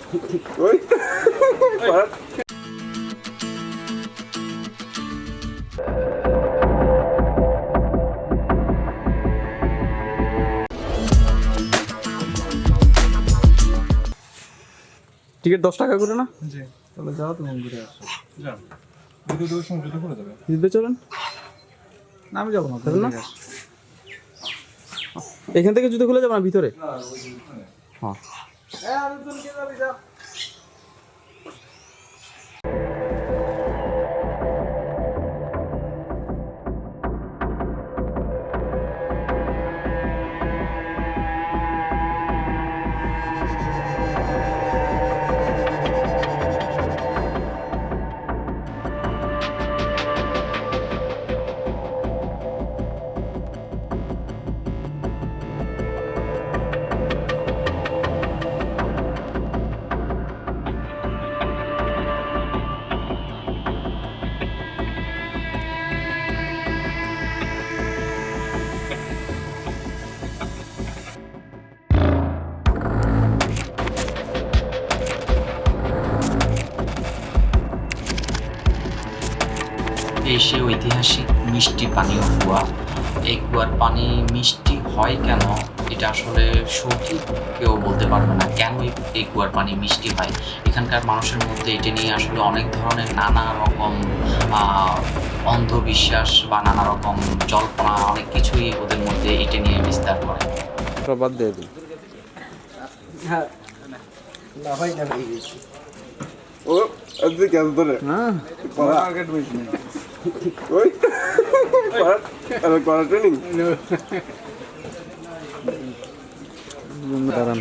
ওই টিকিট 10 টাকা করে না? জি, তাহলে যাও তুমি ঘুরে আসো। যাও, দুটোর সময় জুতো খুলে যাবে। জিতবে চলেন। না আমি যাবো না, যাবেন না? দেখে আসো। এখান থেকে জুতো খুলে যাবে না ভিতরে? হ্যাঁ। এই সে ঐতিহাসিক মিষ্টি পানীয় কুয়া। এই কুয়ার পানি মিষ্টি হয় কেন এটা আসলে সঠিক কেউ বলতে পারবে না, কেন এই কুয়ার পানি মিষ্টি হয়। এখানকার মানুষের মধ্যে এটা নিয়ে আসলে অনেক ধরনের নানা রকম অন্ধবিশ্বাস বা নানা রকম জল্পনা অনেক কিছুই ওদের মধ্যে এটা নিয়ে বিস্তার করে। বাদ দিয়ে দিন। ও আজকে কেন ধরে হ্যাঁ টার্গেট মিস নেই। ওই করা ট্রেনিং দাঁড়ান।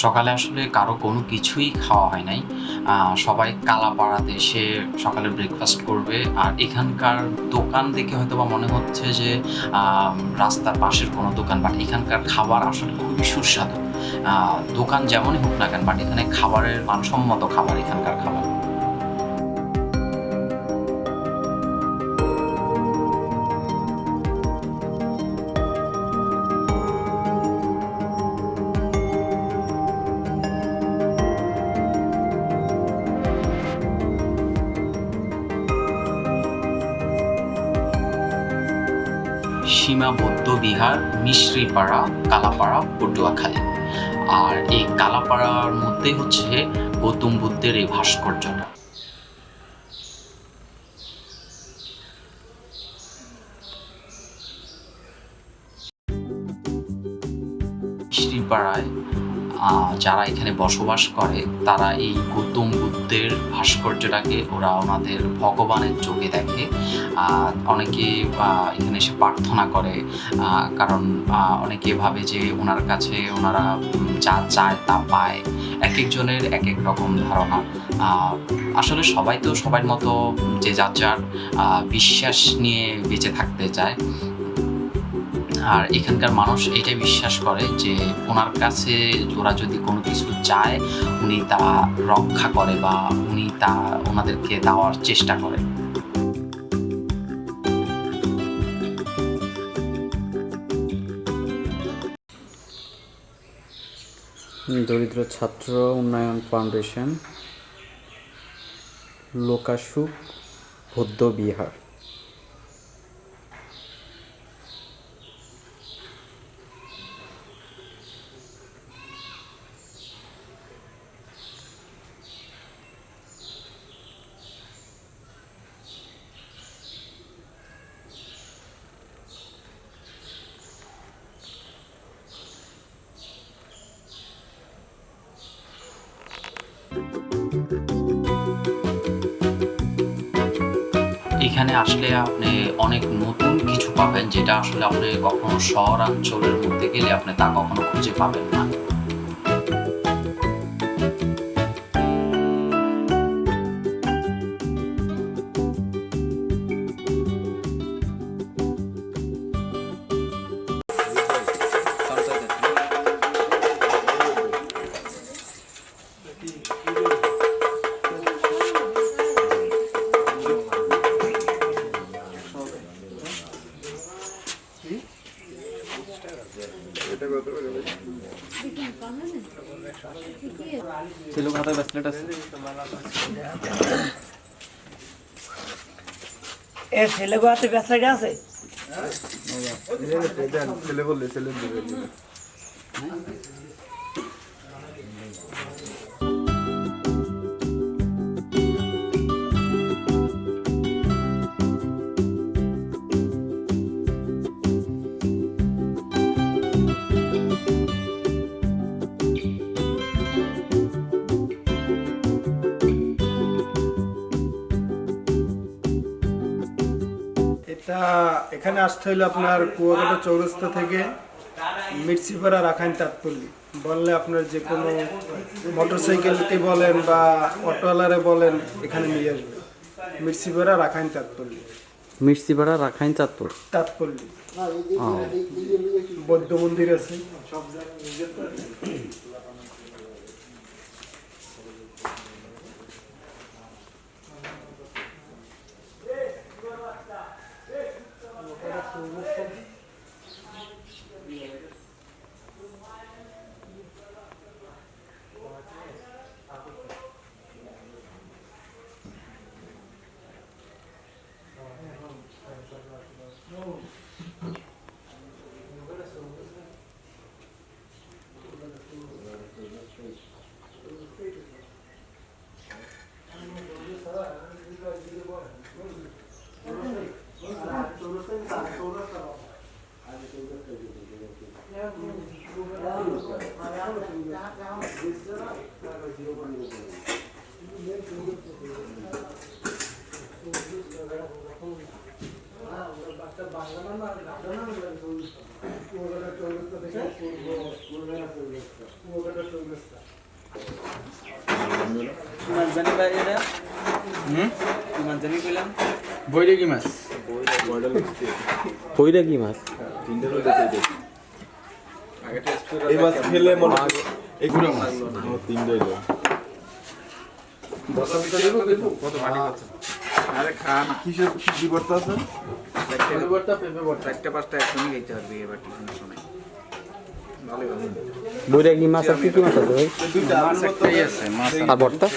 সকালে আসলে কারো কোনো কিছুই খাওয়া হয় নাই। সবাই কালাপাড়াতে এসে সকালে ব্রেকফাস্ট করবে। আর এখানকার দোকান দেখে হয়তো বা মনে হচ্ছে যে রাস্তার পাশের কোনো দোকান, বাট এখানকার খাবার আসলে খুবই সুস্বাদু। দোকান যেমনই হোক না কেন, বাট এখানে খাবারের মানসম্মত খাবার এখানকার খাবার। সীমাবদ্ধ বিহার, মিশ্রিপাড়া, কালাপাড়া, পটুয়াখালী। আর এই কালাপাড়ার মধ্যেই হচ্ছে গৌতম বুদ্ধের এই ভাস্কর্যটা। মিশ্রিপাড়ায় যারা এখানে বসবাস করে তারা এই গৌতম বুদ্ধের ভাস্কর্যটাকে ওরা ওনাদের ভগবানের চোখে দেখে। অনেকে এখানে এসে প্রার্থনা করে, কারণ অনেকে ভাবে যে ওনার কাছে ওনারা যা চায় তা পায়। এক একজনের এক এক রকম ধারণা। আসলে সবাই তো সবার মতো যে যার যার বিশ্বাস নিয়ে বেঁচে থাকতে চায়। আর এখানকার মানুষ এটাই বিশ্বাস করে যে ওনার কাছে ওরা যদি কোনো কিছু চায় উনি তা রক্ষা করে বা উনি তা ওনাদেরকে দেওয়ার চেষ্টা করে। দরিদ্র ছাত্র উন্নয়ন ফাউন্ডেশন, লোকাসুখ বৌদ্ধ বিহার। এখানে আসলে আপনি অনেক নতুন কিছু পাবেন, যেটা আসলে আপনি কখনো শহরাঞ্চলের মধ্যে গেলে আপনি তা কখনো খুঁজে পাবেন না। এটা কত করে ভাই? ছেলে খাতায় ব্যাসলেট আছে এ ছেলে গোয়াতে ব্যবসাটা আছে ছেলে বললে ছেলে দেবে। এটা এখানে আসতে হলে আপনার কুয়াকাটা চৌরাস্তা থেকে মির্চিপাড়া রাখাইন তাঁতপল্লী বললে আপনার যে কোনো মোটরসাইকেলকে বলেন বা অটোওয়ালারে বলেন এখানে নিয়ে আসবে মির্চিপাড়া রাখাইন তাঁতপল্লী মির্চিপাড়া রাখাইন চাঁদপুর তাঁতপল্লী বৌদ্ধ মন্দির আছে বইরে কি মাছ বইরে কি মাছ এই মাছ খেলে মনে হয় এই গুড়া মাছ তিনটা হইলো। কত মাটি আছে আরে খান কিসের কি করতে আছে? চারটে পাঁচটা একসঙ্গে খাইতে পারবি এবার টিফিনের সময় বইরে কি মাছ আর কি কি মাছ আছে ভাই দুইটা মাছ একটাই আছে মাছ আর ভর্তা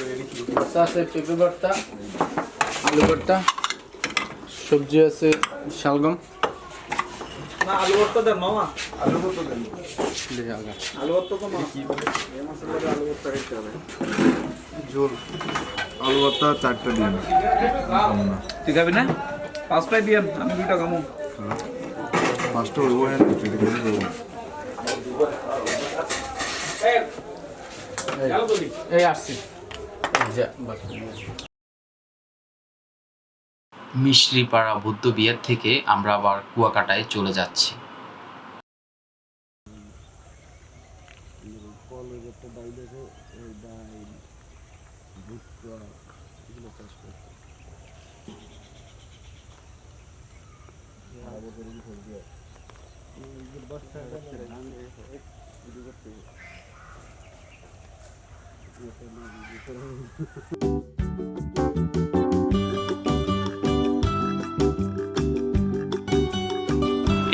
আছে পেঁপে ভর্তা আলু ভর্তা সবজি আছে শালগম না আলু ভর্তা দেন মামা আলু কত দেন? আলু ভর্তা তো মাছ এই মাছের লগে আলু ভর্তা খাইতে হবে ঝোল আলু ভর্তা 4টা দিন। তুই খাবি না পাঁচটাই দিয়ে আমি 2টা খামু 5টা হইব হ্যাঁ ঠিক আছে। এই আসছি যা বাকি মিশরিপাড়া বৌদ্ধ বিহার থেকে আমরা আবার কুয়াকাটায় চলে যাচ্ছি।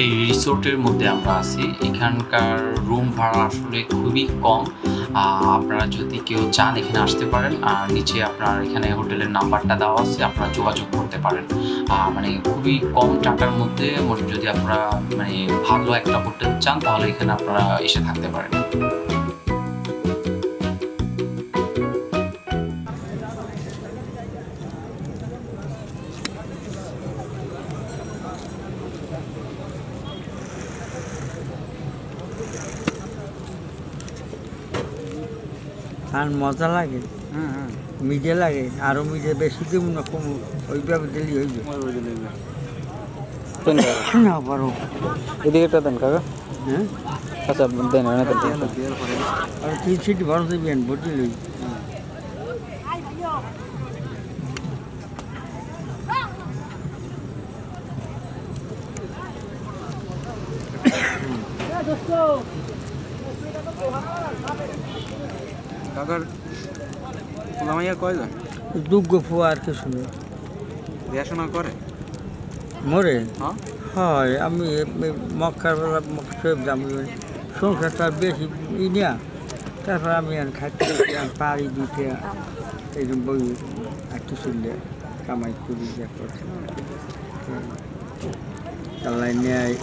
এই রিসোর্টের মধ্যে আমরা আছি। এখানকার রুম ভাড়া আসলে খুবই কম। আপনারা যদি কেউ চান এখানে আসতে পারেন। আর নিচে আপনার এখানে হোটেলের নাম্বারটা দেওয়া আছে, আপনারা যোগাযোগ করতে পারেন। মানে খুবই কম টাকার মধ্যে যদি আপনারা মানে ভালো একটা হোটেল চান তাহলে এখানে আপনারা এসে থাকতে পারেন। আর মজা লাগে মিজে লাগে আরো মিজে বেশি দেব না কম ওইভাবে দিলি হইবে না পারো এদিকে একটা দেন কাকা হ্যাঁ আচ্ছা দেন না আর 3 সিট ভর দিবেন বুঝলি লই কাকার লামাইয়া কয়জন দুগ্গ ফুয়া আর কিছু নেই দেখাশোনা করে মরে হ্যাঁ হয় আমি মক্কার বেলা মক্কা আমি সংসারটা বেশি ই নিয়া তারপর আমি খাইতে পারি দিতে এইরকম বই একটু শুনলে কামাই করি যা করছে আল্লাহ নেয়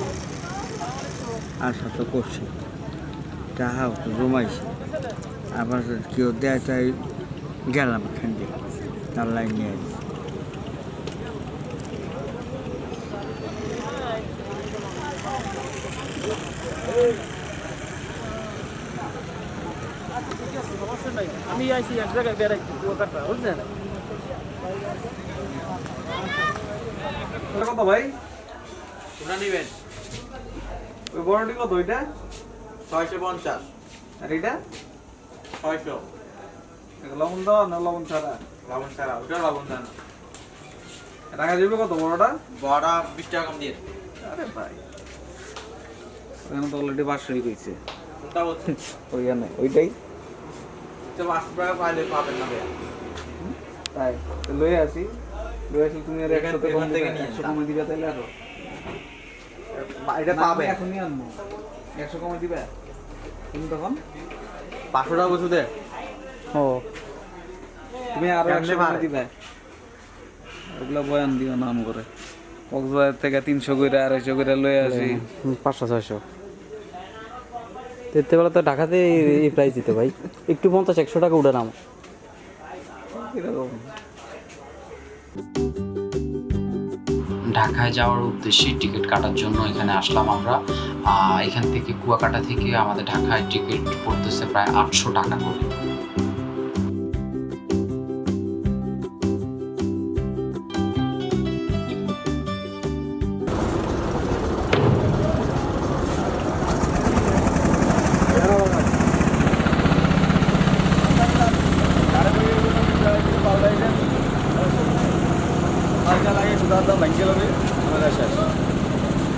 আশা তো করছি তাহাও তো জমাইছি আবার যদি কেউ দেয় তাই গেলাম এখান থেকে আল্লাহ নেয় আমি আইছি এক জায়গায় বেড়াইছি কুয়াকাটা বুঝলেন কত ভাই কোনটা নেবেন? ওই বড়টি কত ওইটা 650 আর এটা 600 লবণ দাও না লবণ ছাড়া লবণ ছাড়া ওটা লবণ দেন রাখা যাবে কত বড়টা বড়া 20 টাকা কম দিয়ে আরে ভাই ওখানে তো অলরেডি 500 কইছে কোনটা বলছেন? ওইখানে ওইটাই তো 500 টাকা পাইলে পাবেন না ভাইয়া তাই তো লয়ে আসি তুমি আর এখান 100 তে কম থেকে থেকে নিয়ে 100 কমে দিবা তাইলে আরো এটা পাবেন এখনই আনবো 100 কমে দিবা তুমি তখন 500 টাকা বসু দে ও তুমি আরো 100 কমে দিবা ওগুলা বয়ান দিও নাম করে কক্সবাজার থেকে 300 কইরা 250 কইরা লয়ে আসি 500-600 তেতে বেলা তো ঢাকাতে এই প্রাইস দিতে ভাই একটু 50-100 টাকা উঠে নাম এরকম ঢাকায় যাওয়ার উদ্দেশ্যে টিকিট কাটার জন্য এখানে আসলাম আমরা। এখান থেকে কুয়াকাটা থেকে আমাদের ঢাকায় টিকিট পড়তেছে প্রায় 800 টাকা করে। লাগে সুদার দাম ভাঙ্গে লবে আমাদের শেষ